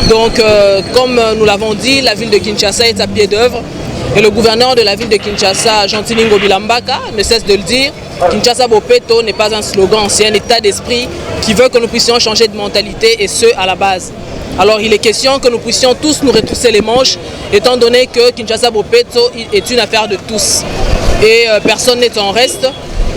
Donc, comme nous l'avons dit, la ville de Kinshasa est à pied d'œuvre. Et le gouverneur de la ville de Kinshasa, Gentilini Bilambaka, ne cesse de le dire. Kinshasa Bopeto n'est pas un slogan, c'est un état d'esprit qui veut que nous puissions changer de mentalité, et ce, à la base. Alors il est question que nous puissions tous nous retrousser les manches, étant donné que Kinshasa Bopeto est une affaire de tous. Et personne n'est en reste.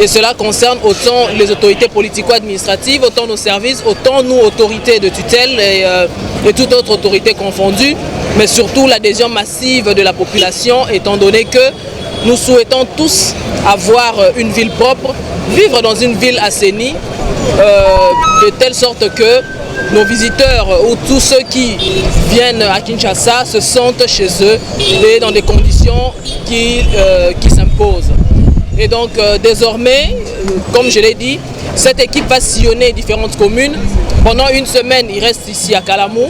Et cela concerne autant les autorités politico-administratives, autant nos services, autant nous, autorités de tutelle et toute autre autorité confondue, mais surtout l'adhésion massive de la population, étant donné que nous souhaitons tous avoir une ville propre, vivre dans une ville assainie, de telle sorte que nos visiteurs ou tous ceux qui viennent à Kinshasa se sentent chez eux et dans des conditions qui s'imposent. Et donc désormais, comme je l'ai dit, cette équipe va sillonner différentes communes. Pendant une semaine, ils restent ici à Kalamou.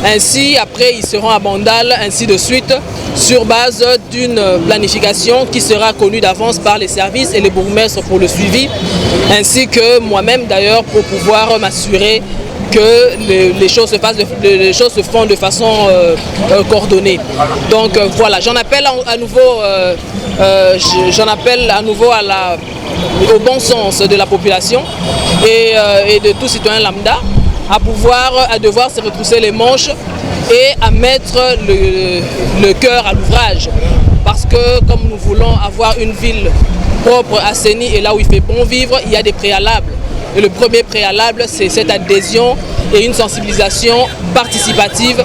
Ainsi, après, ils seront à Bandal, ainsi de suite, sur base d'une planification qui sera connue d'avance par les services et les bourgmestres pour le suivi, ainsi que moi-même d'ailleurs pour pouvoir m'assurer que les choses se font de façon coordonnée. Donc voilà, j'en appelle à nouveau, au bon sens de la population et de tout citoyen lambda à devoir se retrousser les manches et à mettre le cœur à l'ouvrage. Parce que comme nous voulons avoir une ville propre, assainie et là où il fait bon vivre, il y a des préalables. Et le premier préalable, c'est cette adhésion et une sensibilisation participative.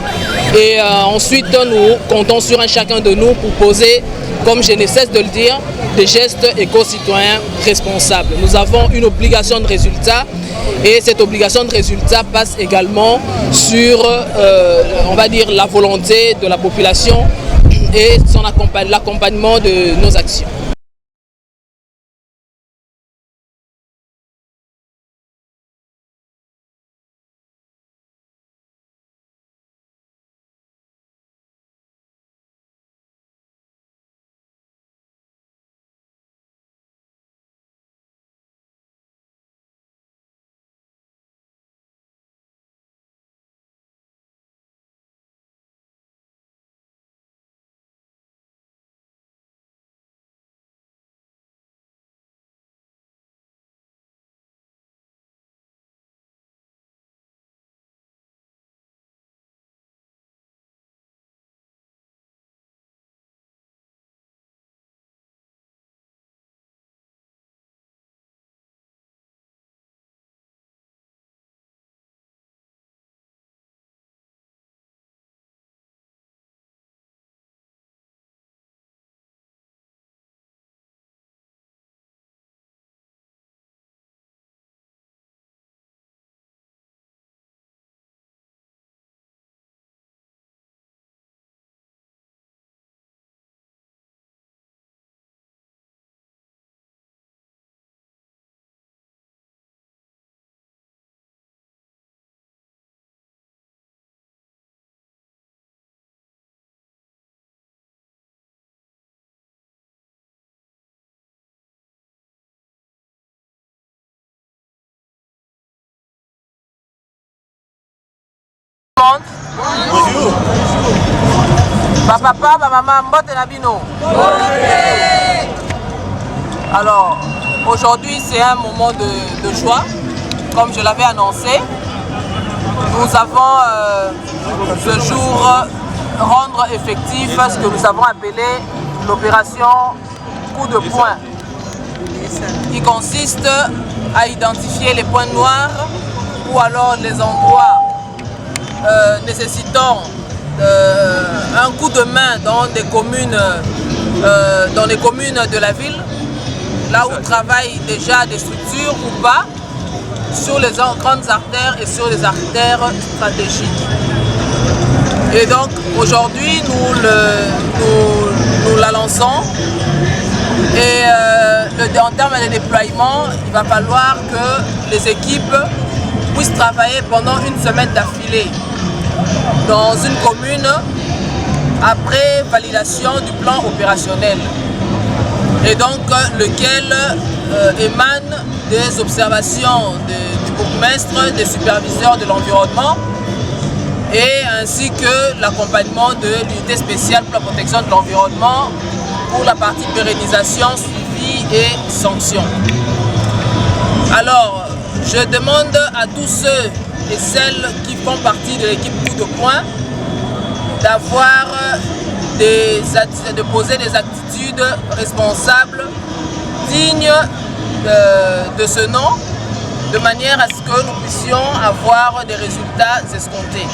Et ensuite, nous comptons sur un chacun de nous pour poser, comme je ne cesse de le dire, des gestes éco-citoyens responsables. Nous avons une obligation de résultat et cette obligation de résultat passe également sur, on va dire, la volonté de la population et l'accompagnement de nos actions. Bonjour. Papa, maman, mbote na bino. Alors, aujourd'hui c'est un moment de joie, comme je l'avais annoncé. Nous avons ce jour rendre effectif ce que nous avons appelé l'opération coup de poing, qui consiste à identifier les points noirs ou alors les endroits nécessitant un coup de main dans des communes, dans les communes de la ville, là où travaillent déjà des structures ou pas, sur les grandes artères et sur les artères stratégiques. Et donc aujourd'hui nous la lançons et en termes de déploiement, il va falloir que les équipes puissent travailler pendant une semaine d'affilée dans une commune après validation du plan opérationnel et donc lequel émane des observations du bourgmestre, des superviseurs de l'environnement et ainsi que l'accompagnement de l'unité spéciale pour la protection de l'environnement pour la partie pérennisation, suivi et sanction. Alors, je demande à tous ceux et celles qui font partie de l'équipe coup de poing d'avoir de poser des attitudes responsables dignes de ce nom, de manière à ce que nous puissions avoir des résultats escomptés.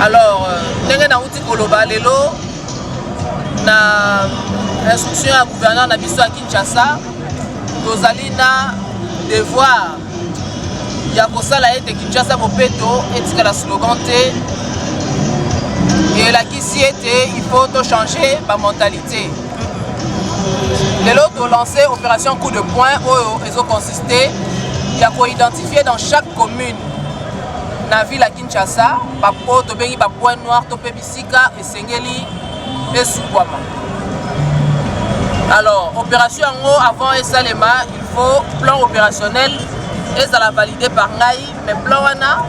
Alors, ndenge na uti koloba lelo na instruction ya gouverneur na biso ya Kinshasa, tozali na devoir ya kosala ete Kinshasa bopeto etikala slogan te elakisi ete il faut changer ma mentalité. Lelo to lancé opération coup de poing oyo ezo consisté ya ko identifier dans chaque commune na ville à Kinshasa bapo to bengi ba point noir to pe bisika esengeli esubwama. Alors opération yango avant esalema il faut plan opérationnel ezala validé par ngai mais plan wana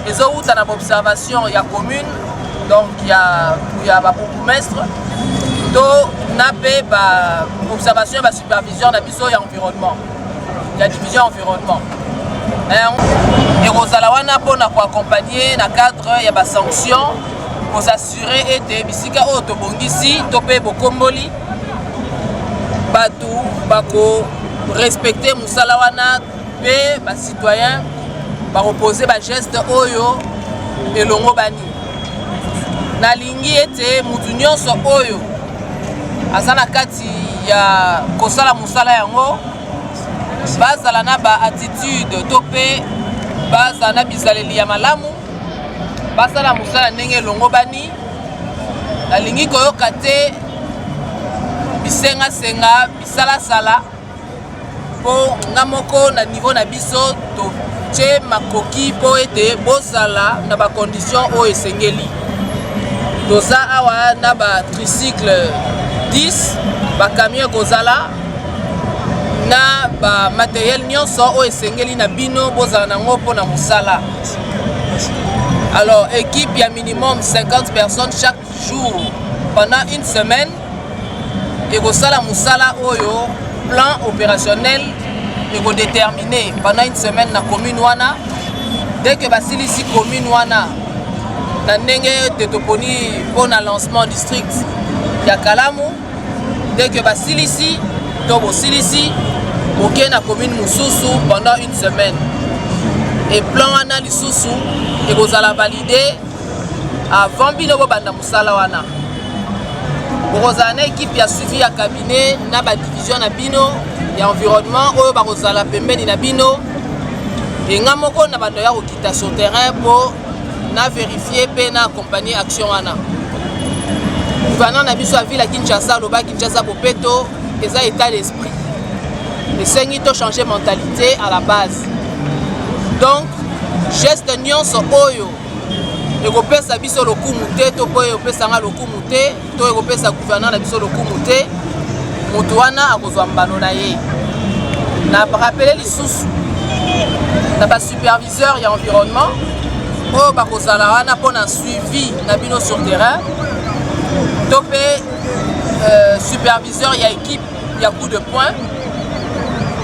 ezo uta na observation ya commune donc ya ba bourgmestre to na pe ba observation ba supervision na biso ya environnement ya division environnement et kozala wana pona ko accompagner na cadre ya ba sanction pour s'assurer ete bisika oyo tobongisi to pe bokomboli batu bako respecter musala wana pe ba citoyen ba reposer ba geste oyo elongo bani nalingi ete mutu nyonso oyo aza na kati ya kosala musala yango bazala na ba attitude to pe bazala na bizaleli ya malamu basala musala ndenge elongo bani. Nalingi koyoka te bisenga bisalasala po nga moko na niveau na biso to tie makoki po ete bozala na ba condition oyo esengeli. Toza awa na ba tricycle 10 ba camion kozala na ba matériel nyonso oyo esengeli na bino bozala nango mpona mosala. Alors équipe il y a minimum 50 personnes chaque jour pendant une semaine et kosala musala oyo plan opérationnel et ko déterminer pendant une semaine na commune wana dès que basilisi commune wana na ndenge te toponi pona lancement district ya Kalamu dès que basilisi to bosilisi oké na commune mususu pendant une semaine et plan wana lisusu et kozala validé avant bino bobanda musala wana. Bokozala na équipe ya suivi ya cabinet na ba division na bino ya environnement oyo bakozala pembeni na bino et nga moko na bando ya kokita sur terrain po na vérifier pe na accompagner action wana. Gouverneur na biso ya ville ya Kinshasa loba Kinshasa bopeto eza état d'esprit esengi to changer mentalité à la base. Donc geste nyonso oyo ekopesa biso lokumu te to po ekopesanga lokumu te to ekopesa gouverneur na biso lokumu te moto wana akozwa mbano na ye. Na rappele lisusu na ba superviseur ya environnement oyo bakozala wana mpona suivi na bino sur terrain to pe superviseur ya équipe ya coup de poing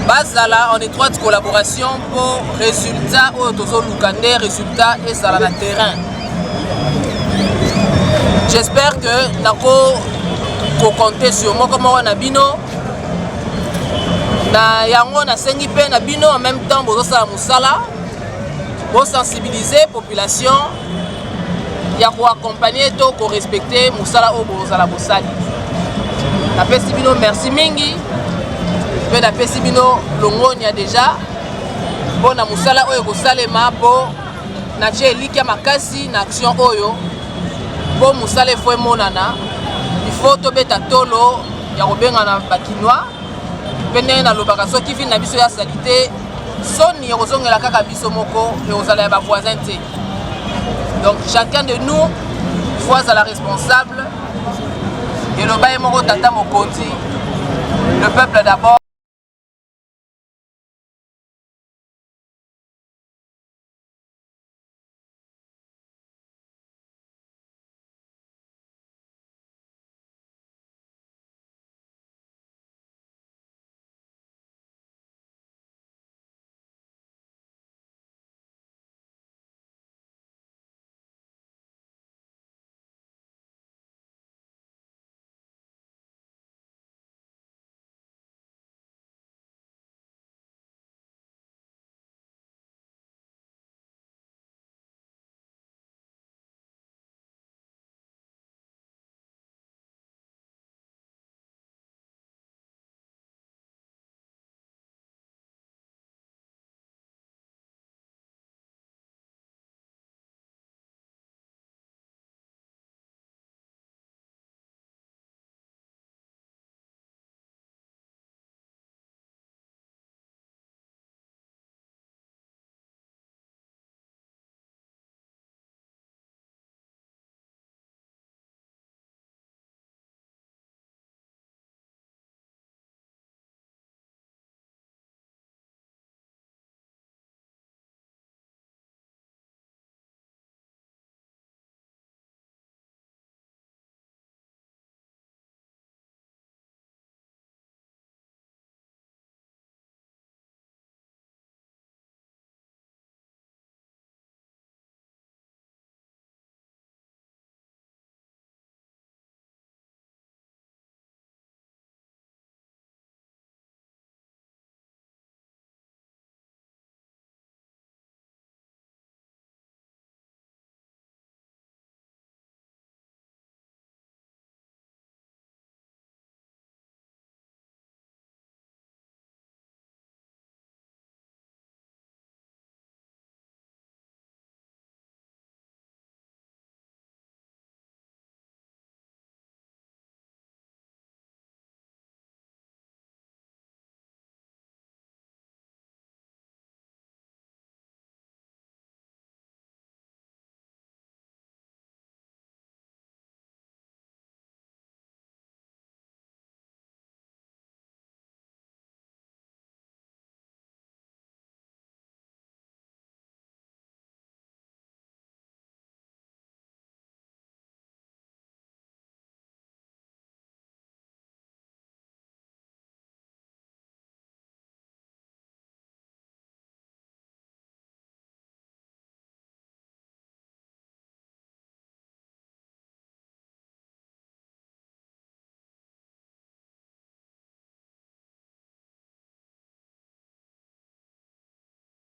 bazala en étroite collaboration pour résultat oyo tozolukande résultat ezala na terrain. J'espère que nako ko compter sur moko moko na bino na yango nasengi pe na bino en même temps bozosala musala pour sensibiliser population ya ko accompagner to ko respecter musala oyo bozala bosali. Napesi bino merci mingi pe napesi bino longonia déjà mpona musala oyo kosalema po na tie eliki ya makasi na action oyo po musala efo emonana ifo tobeta tolo ya kobengana bakinois mpe ndenge nalobaka soki vile na biso ya sali te soni ekozongela kaka biso moko ekozala ya bavoisin te. Donc chacun de nous faut azala responsable eloba ye moko tata mokonzi le peuple d'abord.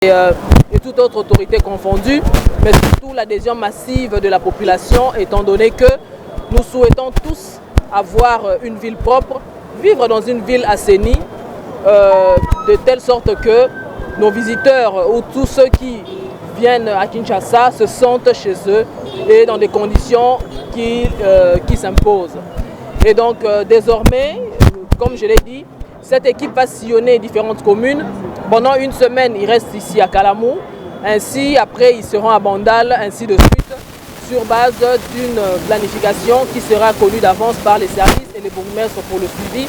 et toute autre autorité confondue, mais surtout l'adhésion massive de la population, étant donné que nous souhaitons tous avoir une ville propre, vivre dans une ville assainie, de telle sorte que nos visiteurs ou tous ceux qui viennent à Kinshasa se sentent chez eux et dans des conditions qui s'imposent. Et donc désormais, comme je l'ai dit, cette équipe va sillonner différentes communes. Pendant une semaine, ils restent ici à Kalamou. Ainsi, après, ils seront à Bandal, ainsi de suite, sur base d'une planification qui sera connue d'avance par les services et les bourgmestres pour le suivi,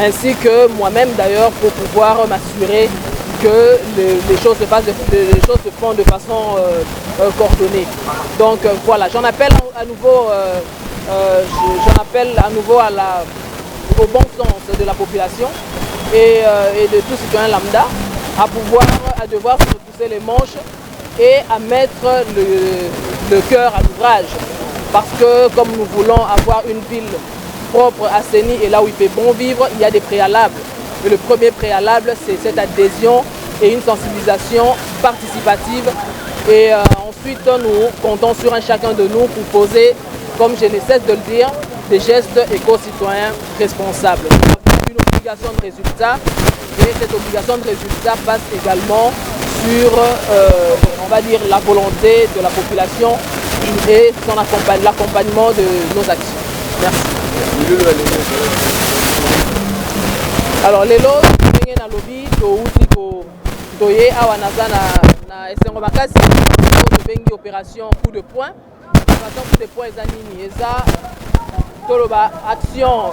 ainsi que moi-même d'ailleurs pour pouvoir m'assurer que les choses se font de façon coordonnée. Donc voilà, j'en appelle à nouveau, au bon sens de la population et de tous citoyens lambda à devoir se repousser les manches et à mettre le cœur à l'ouvrage. Parce que comme nous voulons avoir une ville propre, assainie et là où il fait bon vivre, il y a des préalables. Et le premier préalable, c'est cette adhésion et une sensibilisation participative. Et ensuite, nous comptons sur un chacun de nous pour poser, comme je ne cesse de le dire, des gestes éco-citoyens responsables. Nous avons une obligation de résultat et cette obligation de résultat passe également sur, on va dire, la volonté de la population et l'accompagnement de nos actions. Merci. Alors, les lots, ndenge na lobby, toye awa naza na esengo makasi, tobengi opération coup de poing. Opération coup de poing eza nini? Eza toloba action,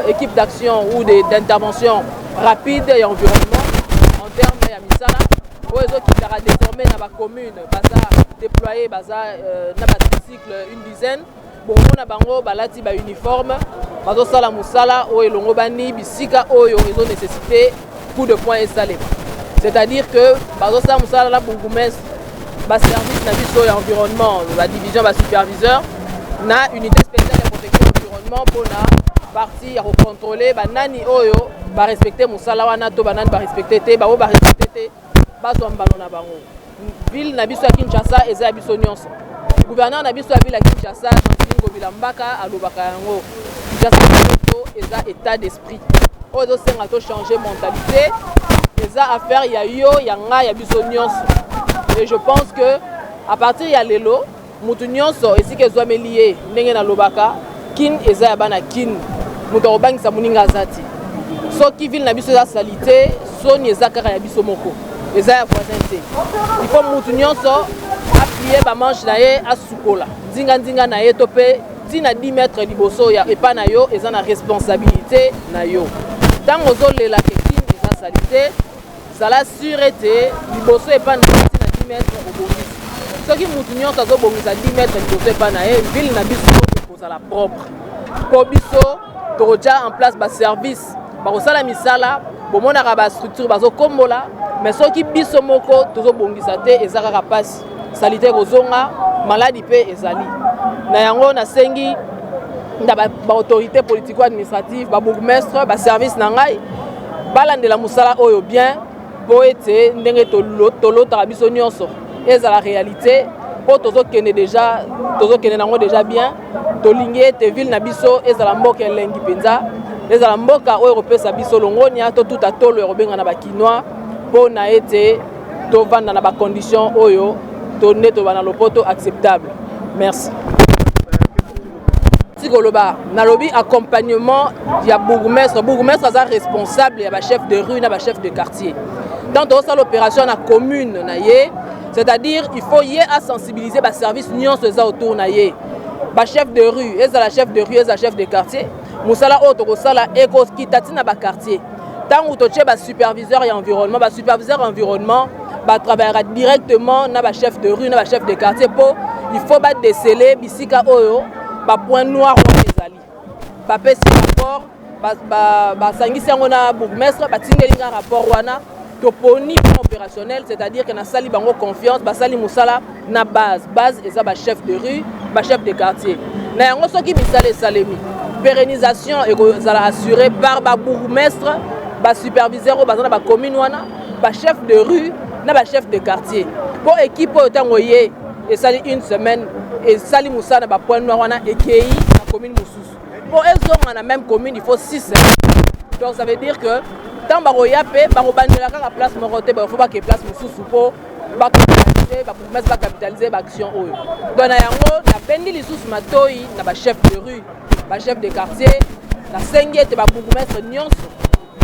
équipe d'action ou d'intervention rapide et environnement en termes ya misala. Oyo qui sera désormais dans la commune, baza déployé, baza na ba tricycle une dizaine. Bon, on a bango balati ba uniforme, bazo sala musala o elongo bani bisika oyo ils nécessité coup de poing installé. C'est-à-dire que bazo sala musala la bourgmestre ba service na biso ya environnement, la division ba superviseur na unité spéciale de protection environnement pour na partie à contrôler ba nani oyo ba respecter musala wana to banani ba respecter te ba ba respecter te ba so mbalo na bango. Ville na biso ya Kinshasa eza biso nyonso. Gouverneur na biso ya ville ya Kinshasa Jean-Claude Ngobilambaka alobaka yango Kinshasa eza état d'esprit oyo senga to changer mentalité eza affaire ya yo ya nga ya biso nyonso. Et je pense que à partir ya lelo mutu nyonso esika ezwame lié ndenge na lobaka kin eza ya bana kin mutu obangisa muninga azati soki ville na biso eza salité soni eza kaka ya biso moko eza ya voisin te. Il faut mutu nyonso appuyer ba manche na ye asukola ndinga na ye to pe tina 10 mètres liboso ya epa na yo eza na responsabilité na yo. Tango ozolela ke kin eza salité sala sûreté liboso epa na tina 10 mètres obongisi. Soki mutu nyonso azobongisa 10 mètres liboso epa na ye ville na biso kozala propre. Po biso tokotia en place ba service bakosala misala bomonaka ba structure bazokombola mais soki biso moko tozobongisa te eza kaka pasi salité kozonga maladie pe ezali na yango nasengi nda ba autorité politico administrative ba bourgmestre ba service na ngai balandela musala oyo bien po ete ndenge tolotaka biso nyonso ezala réalité po tozokende nango déjà bien tolingi ete ville na biso ezala mboka elengi mpenza ezala mboka oyo kopesa biso longonia to tuta tolo ya kobenga na bakinois mpo na ete tovanda na bacondition oyo tonde toba na lopoto acceptable. Merci. Tikoloba nalobi accompagnement ya bourgmestre aza responsable ya ba chef de rue na ba chef de quartier. Dans toute l'opération na commune na ye, c'est-à-dire il faut y à sensibiliser ba service nyonso eza autour na ye. Ba chef de rue, eza chef de quartier, musala auto ko sala eko kitati na ba quartier. Tant ou toche ba superviseur et environnement, ba superviseur environnement ba travaillera directement na ba chef de rue na ba chef de quartier pour il faut ba déceler bisika oyo ba point noir wana ezali. Ba pesi rapport ba sangisi yango na bourgmestre ba tingelinga rapport wana to poni plan opérationnel, c'est-à-dire que na sali bango confiance ba sali musala na base eza ba chef de rue, ba chef de quartier. Na yango soki misala esalemi pérennisation ezala assurée par ba bourgmestre ba superviseur ou bazana ba commune wana ba chef de rue na chef de quartier. Pour équipe autant et ça une semaine et sali moussa na point noir wana ekei na commune Moussousou. Pour elles ont dans la même commune il faut 6 semaines. Donc ça veut dire que tant baroyape barobandela ka place morote ba faut pas que place Moussousou pour ba capitaliser l'action. Donc na yango na bendi lisusu matoi na ba chef de rue, ba chef de quartier, na sengete ba bourgmestre nyonso.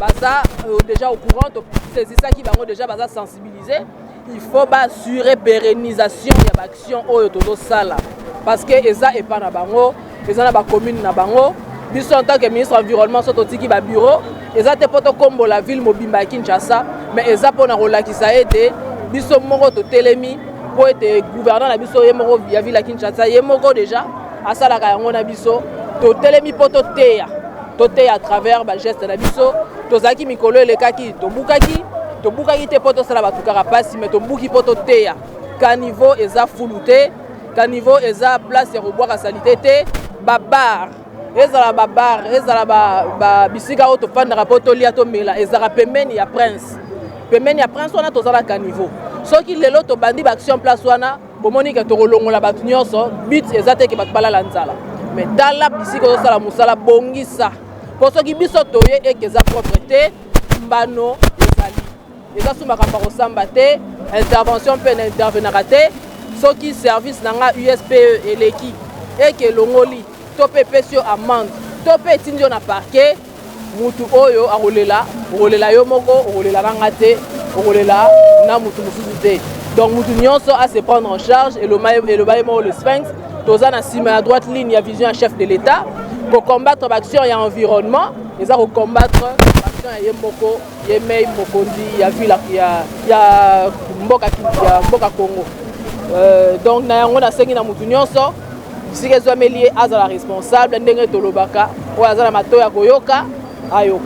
Baza déjà au courant, c'est ça qui va déjà baza sensibiliser. Il faut assurer pérennisation de l'action au todo sala parce que eza et pas na bango, eza na ba commune na bango. Biso en tant que ministre environnement soto tiki ba bureau, eza te poto kombo la ville mobimba Kinshasa, mais eza pona rolakisa ete biso moko to telemi pour être gouverneur na biso ye moko ya ville Kinshasa ye moko déjà asala ka yango na biso to telemi poto teya à travers ba geste na biso tozaki mikolo elekaki tobukaki te poto sala batukaka pasi mais tobuki poto teya caniveau eza fuluté caniveau eza place ya roboire salité te babar ezala babar ezala ba bisika auto fandaka poto lia to mela ezala pembeni ya prince wana tozala caniveau soki lelo to bandi ba action place wana bomoni ke to kolongola batu nyonso but eza te ke batu balala nzala mais tala bisika ozosala musala bongisa pour ceux qui biso toye et que za propreté mbano ezali eza suma kamba kosamba te intervention pe na intervenir te ceux qui service nanga USPE eleki et que longoli to pe pesio amende to pe tindio na parquet mutu oyo arolela yo moko arolela kanga te arolela na mutu mususu te donc mutu nyonso à se prendre en charge et le baïmo le sphinx toza na sima à droite ligne ya vision à chef de l'État pour combattre l'action et l'environnement, ils ont combattre l'action et Yemoko, Yemei, Mokondi, Yavila, Mboka Congo. Donc, nous avons essayé de faire si les hommes liés à la responsable, nous avons Tolobaka, ou à la Matoya Goyoka, Ayoka.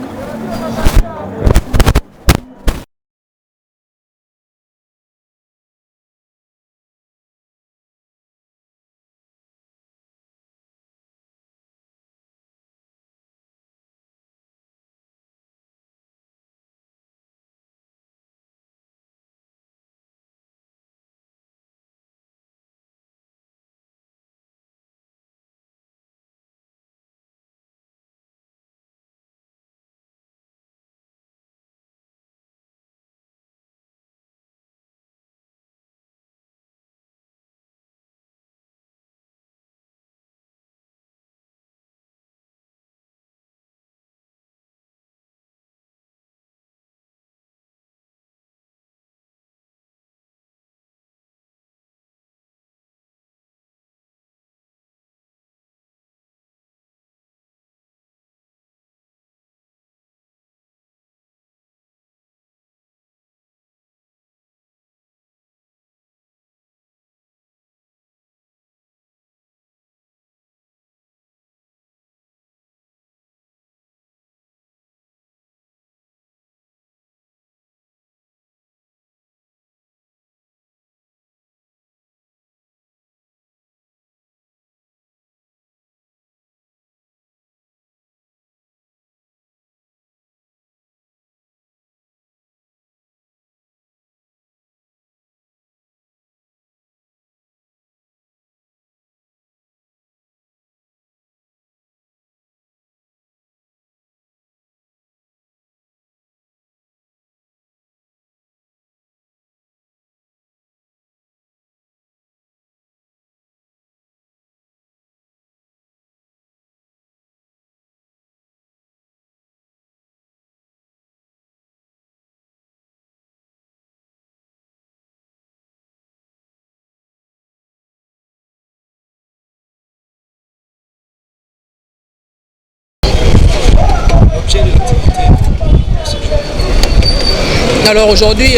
Alors aujourd'hui,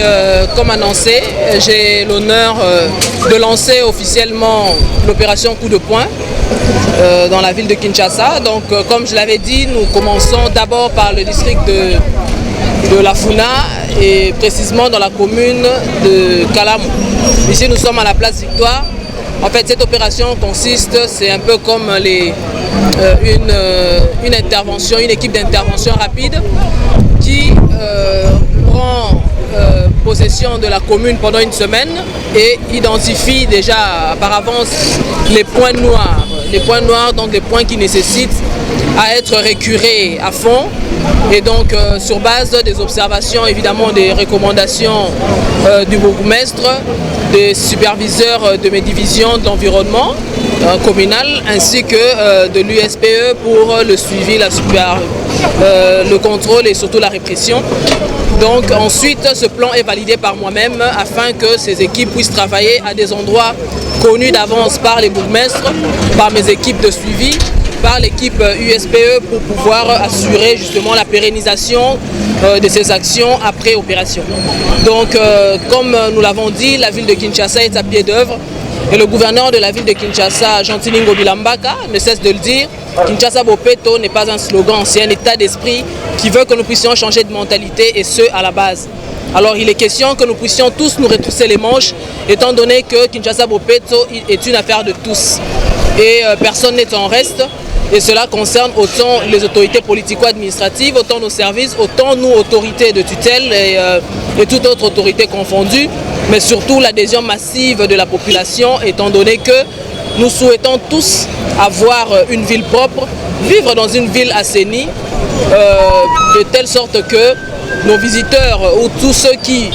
comme annoncé, j'ai l'honneur de lancer officiellement l'opération Coup de poing dans la ville de Kinshasa. Donc comme je l'avais dit, nous commençons d'abord par le district de la Funa et précisément dans la commune de Kalamu. Ici nous sommes à la place Victoire. En fait cette opération consiste, c'est un peu comme une intervention, une équipe d'intervention rapide qui prend possession de la commune pendant une semaine et identifie déjà par avance les points noirs, donc des points qui nécessitent à être récurés à fond. Et donc sur base des observations, évidemment des recommandations du bourgmestre, des superviseurs de mes divisions de l'environnement communal ainsi que de l'USPE pour le suivi, le contrôle et surtout la répression. Donc ensuite ce plan est validé par moi-même afin que ces équipes puissent travailler à des endroits connus d'avance par les bourgmestres, par mes équipes de suivi, par l'équipe USPE pour pouvoir assurer justement la pérennisation de ces actions après opération. Donc comme nous l'avons dit, la ville de Kinshasa est à pied d'œuvre et le gouverneur de la ville de Kinshasa, Jean-Tini Ngobilambaka, ne cesse de le dire. Kinshasa Bopeto n'est pas un slogan, c'est un état d'esprit qui veut que nous puissions changer de mentalité et ce à la base. Alors il est question que nous puissions tous nous retrousser les manches étant donné que Kinshasa Bopeto est une affaire de tous et personne n'est en reste. Et cela concerne autant les autorités politico-administratives, autant nos services, autant nous, autorités de tutelle et toute autre autorité confondue, mais surtout l'adhésion massive de la population, étant donné que nous souhaitons tous avoir une ville propre, vivre dans une ville assainie, de telle sorte que nos visiteurs ou tous ceux qui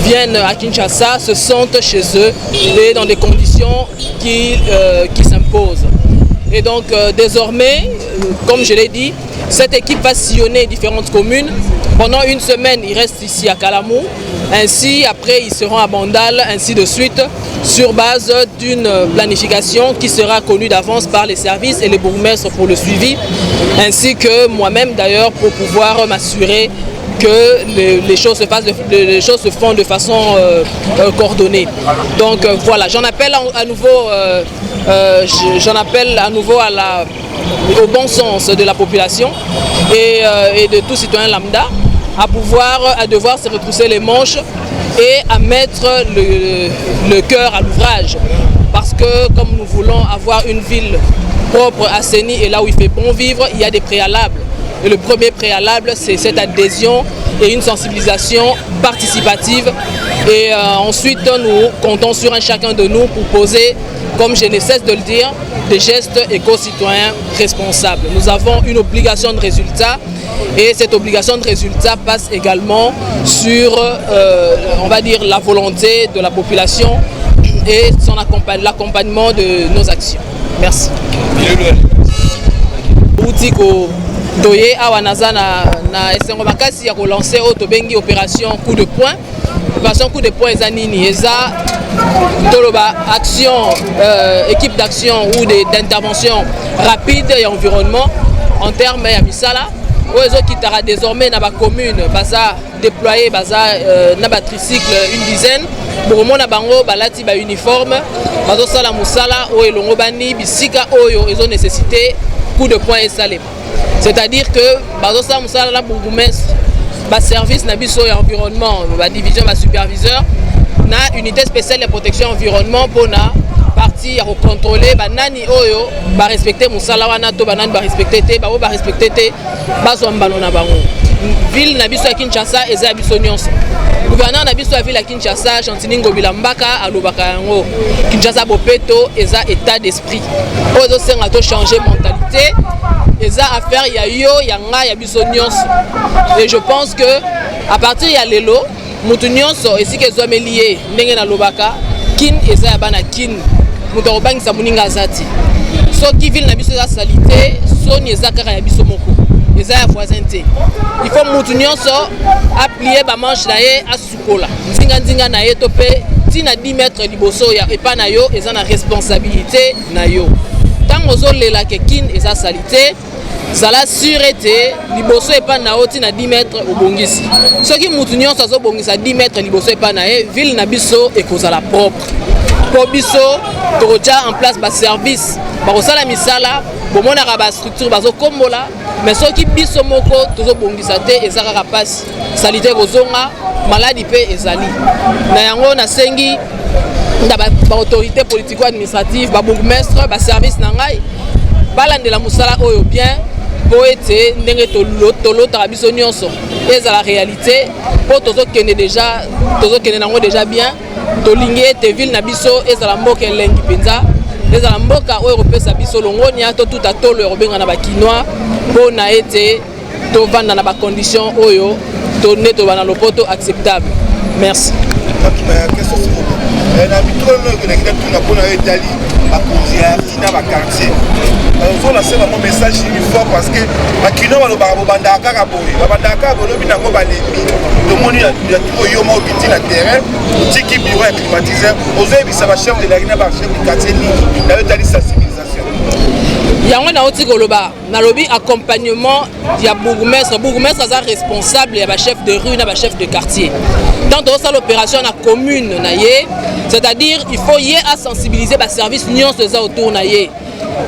viennent à Kinshasa se sentent chez eux et dans des conditions qui s'imposent. Et donc désormais, comme je l'ai dit, cette équipe va sillonner différentes communes. Pendant une semaine, ils restent ici à Kalamou. Ainsi, après, ils seront à Bandal, ainsi de suite, sur base d'une planification qui sera connue d'avance par les services et les bourgmestres pour le suivi, ainsi que moi-même d'ailleurs pour pouvoir m'assurer que les choses se font de façon coordonnée. Donc voilà, j'en appelle à nouveau au bon sens de la population et de tout citoyen lambda à devoir se retrousser les manches et à mettre le cœur à l'ouvrage. Parce que comme nous voulons avoir une ville propre, assainie et là où il fait bon vivre, il y a des préalables. Et le premier préalable, c'est cette adhésion et une sensibilisation participative. Et ensuite, nous comptons sur un chacun de nous pour poser, comme je ne cesse de le dire, des gestes éco-citoyens responsables. Nous avons une obligation de résultat et cette obligation de résultat passe également sur, on va dire, la volonté de la population et l'accompagnement de nos actions. Merci. Toye awa naza na esengo makasi ya kolancer oyo tobengi opération coup de poing. Opération coup de poing eza nini? Eza toloba action, équipe d'action ou d'intervention rapide et environnement en termes ya misala. Oyo ezokitaka désormais na ba commune baza déployer baza na ba tricycle une dizaine. Bomona bango balati ba uniforme bazo sala musala oyo elongo bani bisika oyo ezo nécessité coup de poing esalema. C'est-à-dire que bazosa musala la bourgmestre ba service na biso ya environnement ba division ba superviseur na unité spéciale de protection environnement pour na partie ya contrôler ba nani oyo ba respecter musala wana to ba nani ba respecter te ba respecter te bazo mbano na bango. Ville na biso ya Kinshasa eza biso nyonso. Gouverneur na biso ya ville ya Kinshasa Jean-Tini Ngobilambaka alobaka yango Kinshasa Bopeto eza état d'esprit. Ozo senga to changer mentalité. Eza affaire ya yo yanga ya biso nyonso. Et je pense que à partir ya lelo mutu nyonso esika ezwame lié ndenge na lobaka kin eza ya bana kin mutu obangisa muninga azati. Soki ville na biso eza salité soni eza kaka ya biso moko. Eza ya voisin te. Il faut mutu nyonso applier ba manche na ye asukola. Nzinga na ye to pe tina 10 mètres liboso ya epa na yo eza na responsabilité na yo. Tant ozolela ke kin eza salité zala surete liboso epa na oti na 10 mètres obongisi. Soki mutu nyonso azobongisa 10 mètres liboso epa na ye, ville na biso ekozala propre. Po biso tokotia en place ba service bakosala misala bomonaka ba structure bazokombola mais soki biso moko tozobongisa te eza kaka pasi salite kozonga maladi pe ezali na yango nasengi ba autorité politico administrative ba bourgmestre ba service na ngai balandela musala oyo bien po ete ndenge tolotaka biso nyonso eza la réalité po tozokende nango déjà bien tolingi ete ville na biso ezala mboka elengi mpenza ezala mboka oyo ekopesa biso longonia totuta tolo ekobenga na bakinois mpo na ete tovanda na bacondition oyo nde toba na lopoto acceptable. Merci. Na bitolo oyo kolekile tuna mpona oyo etali bakonzi ya tina baquartier ozolanse bango message fort parce que bakino balobaka bobandaka kaka boye babandaka kaka bolobi nango balembi tomoni oyoma obiti na terrain otiki bureau ya climatiseur ozoyebisa bachef de la rina bachef de quartier nini na oyo etali sensibilisation yango nauti koloba nalobi accompagnement ya bourgmestre aza responsable ya bachef de rue na bachef de quartier tant osala l'opération na commune na ye c'est-à-dire il faut y à sensibiliser ba service nyonso eza autour na ye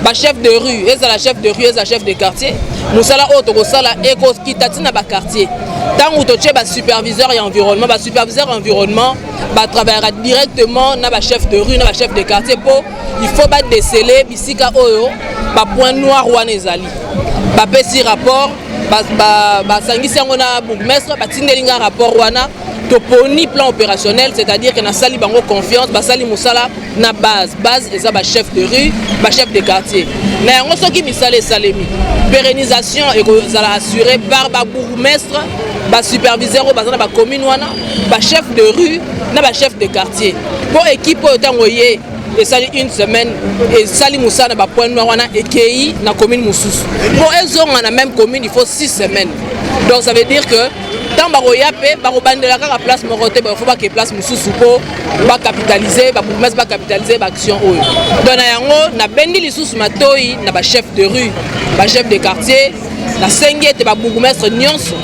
ba chef de rue ezala chef de rue ezala chef de quartier musala oyo tokosala ekokita ntina ba quartier ntango totie ba superviseur ya environnement ba superviseur environnement batravaillera directement na ba chef de rue na ba chef de quartier mpo il faut badéceler bisika oyo bapoint noir wana ezali bapesi rapport basangisi yango na bourgmestre batindeli nga rapport wana toponi plan opérationnel, c'est-à-dire que na sali bango confiance, basali musala na base eza ba chef de rue, ba chef de quartier. Na yango soki misale salemi. Pérennisation et ezala assurée par ba bourgmestre, ba superviseur ou bazana ba commune wana, ba chef de rue, na ba chef de quartier. Pour équipe otango ye et sali une semaine et sali musala ba point noir wana ekei na commune mususu. Pour ezonga na même commune, il faut 6 semaines. Donc ça veut dire que tant baroyape barobandela kaka place morote ba faut ba ke place mususu po ba capitaliser ba bourgmestre ba capitaliser ba action oyo donc na yango na bendi lisusu matoi na ba chef de rue ba chef de quartier na sengete ba bourgmestre nyonso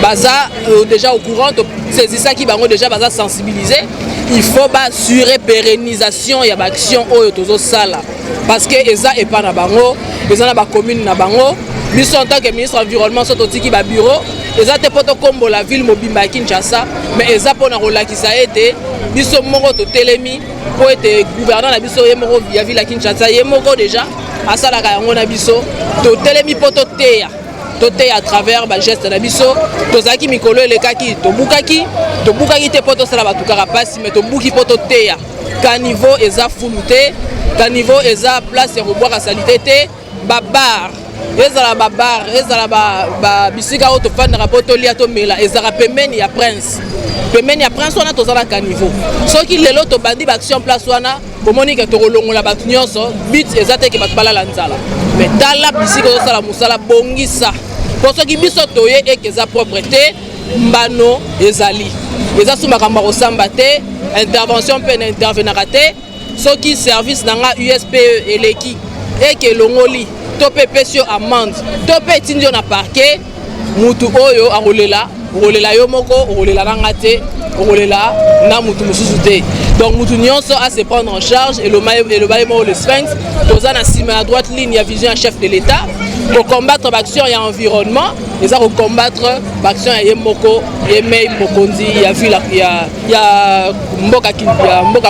baza déjà au courant c'est ça qui bango déjà baza sensibiliser il faut ba assurer pérennisation ya ba action oyo tozo sala parce que eza epa na bango eza na ba commune na bango biso en tant que ministre environnement soto tiki ba bureau eza te poto kombo la ville mobimba Kinshasa mais eza pona rolakisa ete biso moko to telemi po ete gouverneur na biso ye moko ya ville Kinshasa ye moko déjà asalaka yango na biso to telemi poto teya à travers ba geste na biso tozaki mikolo elekaki to bukaki te poto sala batukaka pasi mais to buki poto teya ka niveau eza fuluté ka niveau eza place ya boire à salité te babar ezala babar ezala ba bisika oto fanda rapoto lia to mela ezala pembeni ya prince wana tozala ka niveau soki lelo to bandi ba action place wana bomoni ke to kolongola batu nyonso bit ezate ke batu balala nzala mais tala bisika osala musala bongisa pour soki biso toye ekeza propreté mbano ezali eza sumakamba kosamba te intervention pe na intervenaka te soki service nanga USPE eleki eke longoli to pe pesio amende to pe tindio na parquet mutu oyo akolela yo moko okolela nanga te okolela na mutu mususu te donc mutu nyonso à se prendre en charge et le baïmo le sphinx toza na sima à droite ligne ya vision chef de l'état pour combattre l'action et l'environnement et ça pour combattre l'action et moko et mei mokonzi ya ville ya mboka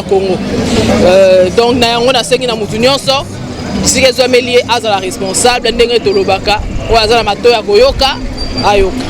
Congo donc na yango na sengi na mutu nyonso si les hommes liés à la responsable ndenge tolobaka ou à la matoya koyoka ayoka.